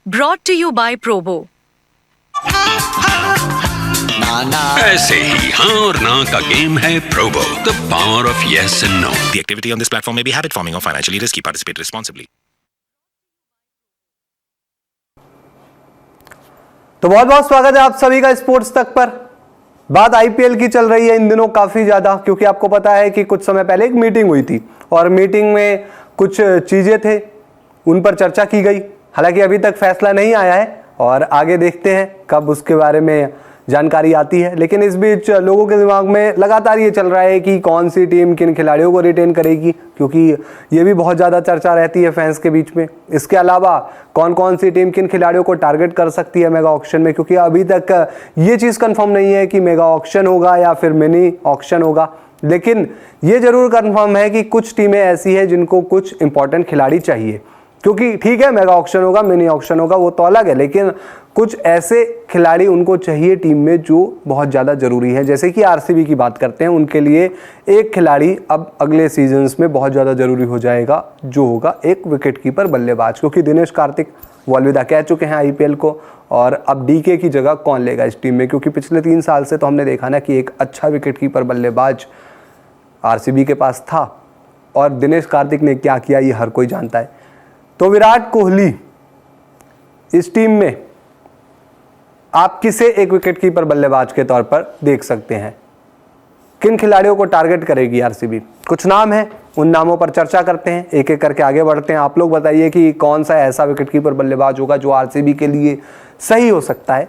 Brought to you by Probo. ऐसे ही हाँ और ना का गेम है Probo, the power of yes and no. The activity on this platform may be habit forming or financially risky. Participate responsibly. तो बहुत बहुत स्वागत है आप सभी का स्पोर्ट्स तक पर। बात आईपीएल की चल रही है इन दिनों काफी ज्यादा, क्योंकि आपको पता है कि कुछ समय पहले एक मीटिंग हुई थी और मीटिंग में कुछ चीजें थे, उन पर चर्चा की गई। हालांकि अभी तक फैसला नहीं आया है और आगे देखते हैं कब उसके बारे में जानकारी आती है। लेकिन इस बीच लोगों के दिमाग में लगातार ये चल रहा है कि कौन सी टीम किन खिलाड़ियों को रिटेन करेगी, क्योंकि ये भी बहुत ज़्यादा चर्चा रहती है फैंस के बीच में। इसके अलावा कौन कौन सी टीम किन खिलाड़ियों को टारगेट कर सकती है मेगा ऑक्शन में, क्योंकि अभी तक ये चीज़ कंफर्म नहीं है कि मेगा ऑक्शन होगा या फिर मिनी ऑक्शन होगा। लेकिन ये जरूर कंफर्म है कि कुछ टीमें ऐसी हैं जिनको कुछ इंपॉर्टेंट खिलाड़ी चाहिए, क्योंकि ठीक है मेगा ऑक्शन होगा मिनी ऑक्शन होगा वो तो अलग है, लेकिन कुछ ऐसे खिलाड़ी उनको चाहिए टीम में जो बहुत ज़्यादा ज़रूरी है। जैसे कि आरसीबी की बात करते हैं, उनके लिए एक खिलाड़ी अब अगले सीजन्स में बहुत ज़्यादा ज़रूरी हो जाएगा, जो होगा एक विकेटकीपर बल्लेबाज, क्योंकि दिनेश कार्तिक वो अलविदा कह चुके हैं आईपीएल को। और अब डीके की जगह कौन लेगा इस टीम में, क्योंकि पिछले 3 साल से तो हमने देखा ना कि एक अच्छा विकेटकीपर बल्लेबाज आरसीबी के पास था और दिनेश कार्तिक ने क्या किया ये हर कोई जानता है। तो विराट कोहली इस टीम में आप किसे एक विकेटकीपर बल्लेबाज के तौर पर देख सकते हैं? किन खिलाड़ियों को टारगेट करेगी आरसीबी? कुछ नाम हैं, उन नामों पर चर्चा करते हैं, एक एक करके आगे बढ़ते हैं। आप लोग बताइए कि कौन सा ऐसा विकेटकीपर बल्लेबाज होगा जो आरसीबी के लिए सही हो सकता है।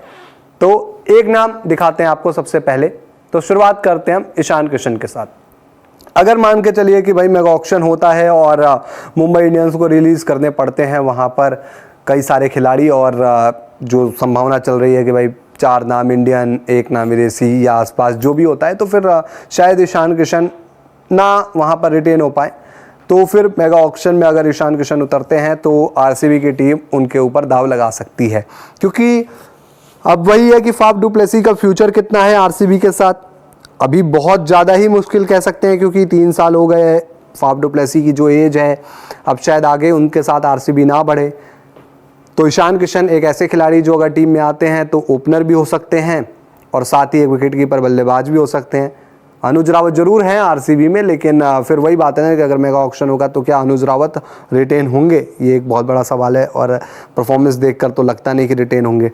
तो एक नाम दिखाते हैं आपको सबसे पहले। तो शुरुआत करते हैं हम ईशान किशन के साथ। अगर मान के चलिए कि भाई मेगा ऑक्शन होता है और मुंबई इंडियंस को रिलीज़ करने पड़ते हैं वहाँ पर कई सारे खिलाड़ी, और जो संभावना चल रही है कि भाई 4 नाम इंडियन 1 नाम विदेशी या आसपास जो भी होता है, तो फिर शायद ईशान किशन ना वहाँ पर रिटेन हो पाए। तो फिर मेगा ऑक्शन में अगर ईशान किशन उतरते हैं तो आरसीबी की टीम उनके ऊपर दाव लगा सकती है, क्योंकि अब वही है कि फाफ डुप्लेसी का फ्यूचर कितना है आरसीबी के साथ। अभी बहुत ज़्यादा ही मुश्किल कह सकते हैं, क्योंकि 3 साल हो गए फाफ डुप्लेसी की जो एज है, अब शायद आगे उनके साथ आरसीबी ना बढ़े। तो ईशान किशन एक ऐसे खिलाड़ी जो अगर टीम में आते हैं तो ओपनर भी हो सकते हैं और साथ ही एक विकेटकीपर बल्लेबाज भी हो सकते हैं। अनुज रावत जरूर हैं आरसीबी में, लेकिन फिर वही बात है ना कि अगर मेगा ऑक्शन होगा तो क्या अनुज रावत रिटेन होंगे, ये एक बहुत बड़ा सवाल है, और परफॉर्मेंस देखकर तो लगता नहीं कि रिटेन होंगे।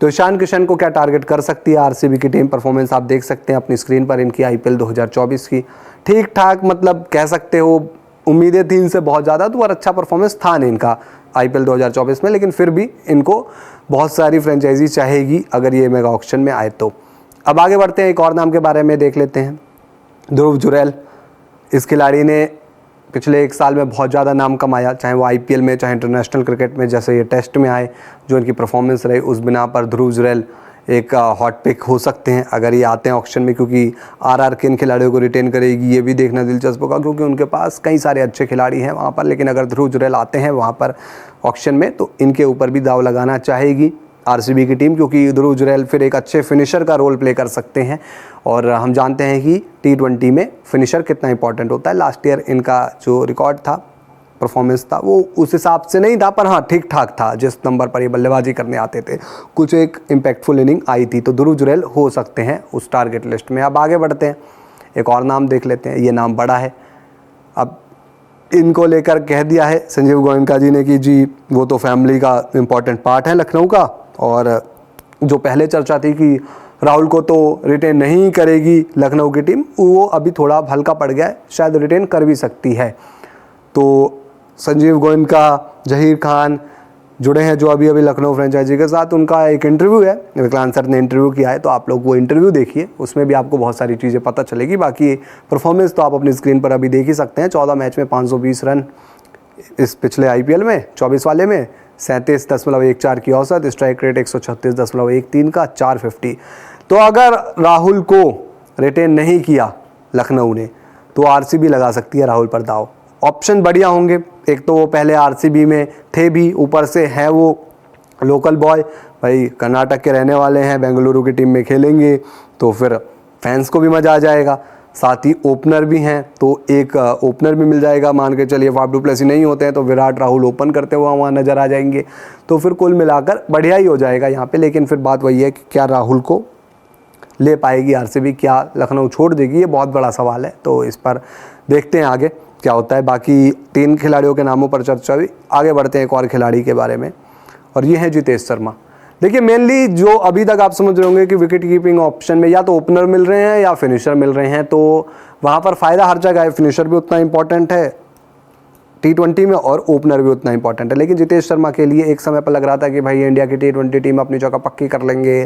तो ईशान किशन को क्या टारगेट कर सकती है आरसीबी की टीम? परफॉर्मेंस आप देख सकते हैं अपनी स्क्रीन पर इनकी आईपीएल 2024 की, ठीक ठाक, मतलब कह सकते हो उम्मीदें थी इनसे बहुत ज़्यादा, तो और अच्छा परफॉर्मेंस था नहीं इनका आईपीएल 2024 में, लेकिन फिर भी इनको बहुत सारी फ्रेंचाइजी चाहेगी अगर ये मेगा ऑक्शन में आए तो। अब आगे बढ़ते हैं, एक और नाम के बारे में देख लेते हैं, ध्रुव जुरैल। इस खिलाड़ी ने पिछले 1 साल में बहुत ज़्यादा नाम कमाया, चाहे वो आईपीएल में चाहे इंटरनेशनल क्रिकेट में। जैसे ये टेस्ट में आए, जो इनकी परफॉर्मेंस रही, उस बिना पर ध्रुव जुरैल एक हॉट पिक हो सकते हैं अगर ये आते हैं ऑक्शन में, क्योंकि आरआर किन खिलाड़ियों को रिटेन करेगी ये भी देखना दिलचस्प होगा, क्योंकि उनके पास कई सारे अच्छे खिलाड़ी हैं वहाँ पर। लेकिन अगर ध्रुव जुरैल आते हैं वहाँ पर ऑक्शन में तो इनके ऊपर भी दाव लगाना चाहेगी आरसीबी की टीम, क्योंकि ध्रुव जुरैल फिर एक अच्छे फिनिशर का रोल प्ले कर सकते हैं, और हम जानते हैं कि T20 में फिनिशर कितना इंपॉर्टेंट होता है। लास्ट ईयर इनका जो रिकॉर्ड था, परफॉर्मेंस था, वो उस हिसाब से नहीं था, पर हाँ ठीक ठाक था। जिस नंबर पर ये बल्लेबाजी करने आते थे, कुछ एक इम्पैक्टफुल इनिंग आई थी, तो ध्रुव जुरैल हो सकते हैं उस टारगेट लिस्ट में। अब आगे बढ़ते हैं, एक और नाम देख लेते हैं। ये नाम बड़ा है, अब इनको लेकर कह दिया है संजीव गोयनका जी ने कि जी वो तो फैमिली का इम्पॉर्टेंट पार्ट है लखनऊ का, और जो पहले चर्चा थी कि राहुल को तो रिटेन नहीं करेगी लखनऊ की टीम, वो अभी थोड़ा हल्का पड़ गया है, शायद रिटेन कर भी सकती है। तो संजीव गोयनका, जहीर खान जुड़े हैं जो अभी अभी लखनऊ फ्रेंचाइजी के साथ। उनका एक इंटरव्यू है, विकलांग सर ने इंटरव्यू किया है, तो आप लोग वो इंटरव्यू देखिए, उसमें भी आपको बहुत सारी चीज़ें पता चलेगी। बाकी परफॉर्मेंस तो आप अपनी स्क्रीन पर अभी देख ही सकते हैं। 14 मैच में 520 रन इस पिछले आईपीएल में, 24 वाले में 37.14 की औसत, स्ट्राइक रेट 136.13 का, 450। तो अगर राहुल को रिटेन नहीं किया लखनऊ ने तो आरसीबी लगा सकती है राहुल पर दाव। ऑप्शन बढ़िया होंगे, एक तो वो पहले आरसीबी में थे भी, ऊपर से है वो लोकल बॉय, भाई कर्नाटक के रहने वाले हैं, बेंगलुरु की टीम में खेलेंगे तो फिर फैंस को भी मज़ा आ जाएगा। साथ ही ओपनर भी हैं, तो एक ओपनर भी मिल जाएगा। मान के चलिए फाफ डू प्लेसी नहीं होते हैं तो विराट राहुल ओपन करते हुए वहाँ नज़र आ जाएंगे, तो फिर कुल मिलाकर बढ़िया ही हो जाएगा यहाँ पे। लेकिन फिर बात वही है कि क्या राहुल को ले पाएगी आरसीबी, क्या लखनऊ छोड़ देगी, ये बहुत बड़ा सवाल है। तो इस पर देखते हैं आगे क्या होता है। बाकी 3 खिलाड़ियों के नामों पर चर्चा हुई, आगे बढ़ते हैं एक और खिलाड़ी के बारे में, और ये है जितेश शर्मा। देखिए मेनली जो अभी तक आप समझ रहे होंगे कि विकेट कीपिंग ऑप्शन में या तो ओपनर मिल रहे हैं या फिनिशर मिल रहे हैं, तो वहाँ पर फ़ायदा हर जगह है। फिनिशर भी उतना इंपॉर्टेंट है T20 में और ओपनर भी उतना इंपॉर्टेंट है। लेकिन जितेश शर्मा के लिए एक समय पर लग रहा था कि भाई इंडिया की T20 टीम अपनी जगह पक्की कर लेंगे,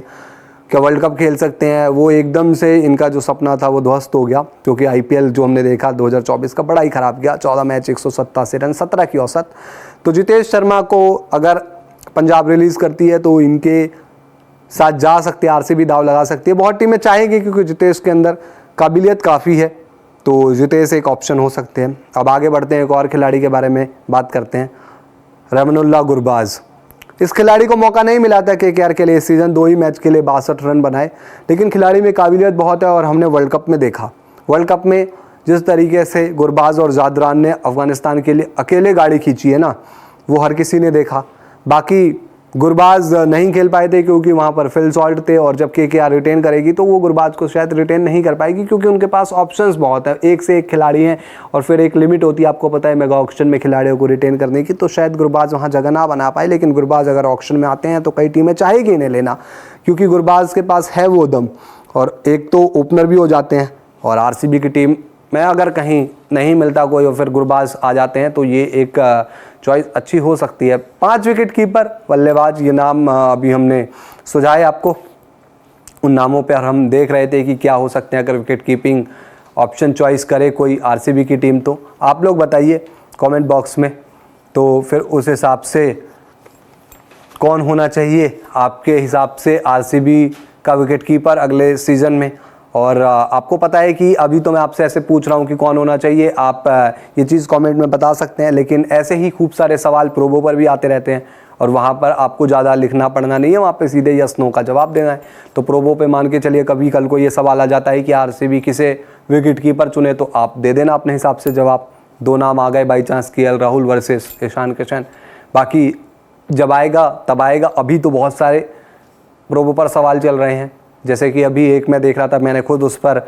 क्या वर्ल्ड कप खेल सकते हैं। वो एकदम से इनका जो सपना था वो ध्वस्त हो गया, क्योंकि IPL जो हमने देखा 2024 का बड़ा ही ख़राब गया। 14 मैच 187 रन, 17 की औसत। तो जितेश शर्मा को अगर पंजाब रिलीज़ करती है तो इनके साथ जा सकते हैं, आरसीबी दाव लगा सकती है। बहुत टीमें चाहेंगी क्योंकि जितेश के अंदर काबिलियत काफ़ी है, तो जितेश एक ऑप्शन हो सकते हैं। अब आगे बढ़ते हैं, एक और खिलाड़ी के बारे में बात करते हैं, रहमानुल्लाह गुरबाज। इस खिलाड़ी को मौका नहीं मिला था KKR के लिए इस सीज़न, 2 ही मैच के लिए 62 रन बनाए, लेकिन खिलाड़ी में काबिलियत बहुत है और हमने वर्ल्ड कप में देखा। वर्ल्ड कप में जिस तरीके से गुरबाज और जादरान ने अफगानिस्तान के लिए अकेले गाड़ी खींची है ना, वो हर किसी ने देखा। बाकी गुरबाज नहीं खेल पाए थे क्योंकि वहाँ पर फिल सॉल्ट थे, और जब KKR रिटेन करेगी तो वो गुरबाज को शायद रिटेन नहीं कर पाएगी, क्योंकि उनके पास ऑप्शंस बहुत है, एक से एक खिलाड़ी हैं, और फिर एक लिमिट होती है, आपको पता है मेगा ऑक्शन में खिलाड़ियों को रिटेन करने की। तो शायद गुरबाज वहाँ जगह ना बना पाए, लेकिन गुरबाज अगर ऑक्शन में आते हैं तो कई टीमें चाहेगी इन्हें लेना, क्योंकि गुरबाज के पास है वो दम, और एक तो ओपनर भी हो जाते हैं, और आरसीबी की टीम में अगर कहीं नहीं मिलता कोई और फिर गुरबाज आ जाते हैं तो ये एक चॉइस अच्छी हो सकती है। 5 विकेट कीपर बल्लेबाज, ये नाम अभी हमने सुझाए आपको, उन नामों पर हम देख रहे थे कि क्या हो सकते हैं अगर विकेट कीपिंग ऑप्शन चॉइस करे कोई आरसीबी की टीम। तो आप लोग बताइए कमेंट बॉक्स में, तो फिर उस हिसाब से कौन होना चाहिए आपके हिसाब से आरसीबी का विकेट कीपर अगले सीज़न में। और आपको पता है कि अभी तो मैं आपसे ऐसे पूछ रहा हूँ कि कौन होना चाहिए, आप ये चीज़ कमेंट में बता सकते हैं, लेकिन ऐसे ही खूब सारे सवाल प्रोबो पर भी आते रहते हैं, और वहाँ पर आपको ज़्यादा लिखना पड़ना नहीं है, वहाँ पे सीधे यस नो का जवाब देना है। तो प्रोबो पे मान के चलिए कभी कल को ये सवाल आ जाता है कि आरसीबी किसे विकेट कीपर चुने, तो आप दे देना अपने हिसाब से जवाब। 2 नाम आ गए by chance, KL Rahul versus Ishan Kishan, बाकी जब आएगा तब आएगा। अभी तो बहुत सारे प्रोबो पर सवाल चल रहे हैं, जैसे कि अभी एक मैं देख रहा था, मैंने खुद उस पर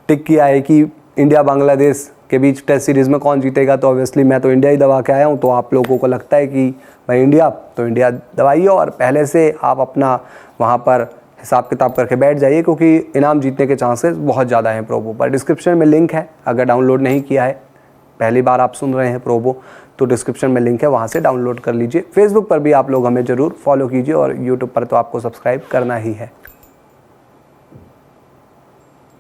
टिक किया है कि इंडिया बांग्लादेश के बीच टेस्ट सीरीज़ में कौन जीतेगा, तो ऑब्वियसली मैं तो इंडिया ही दबा के आया हूँ। तो आप लोगों को लगता है कि भाई इंडिया, तो इंडिया दबाइए, और पहले से आप अपना वहाँ पर हिसाब किताब करके बैठ जाइए, क्योंकि इनाम जीतने के चांसेस बहुत ज़्यादा हैं प्रोबो पर। डिस्क्रिप्शन में लिंक है, अगर डाउनलोड नहीं किया है, पहली बार आप सुन रहे हैं प्रोबो, तो डिस्क्रिप्शन में लिंक है, वहाँ से डाउनलोड कर लीजिए। फेसबुक पर भी आप लोग हमें ज़रूर फॉलो कीजिए, और यूट्यूब पर तो आपको सब्सक्राइब करना ही है।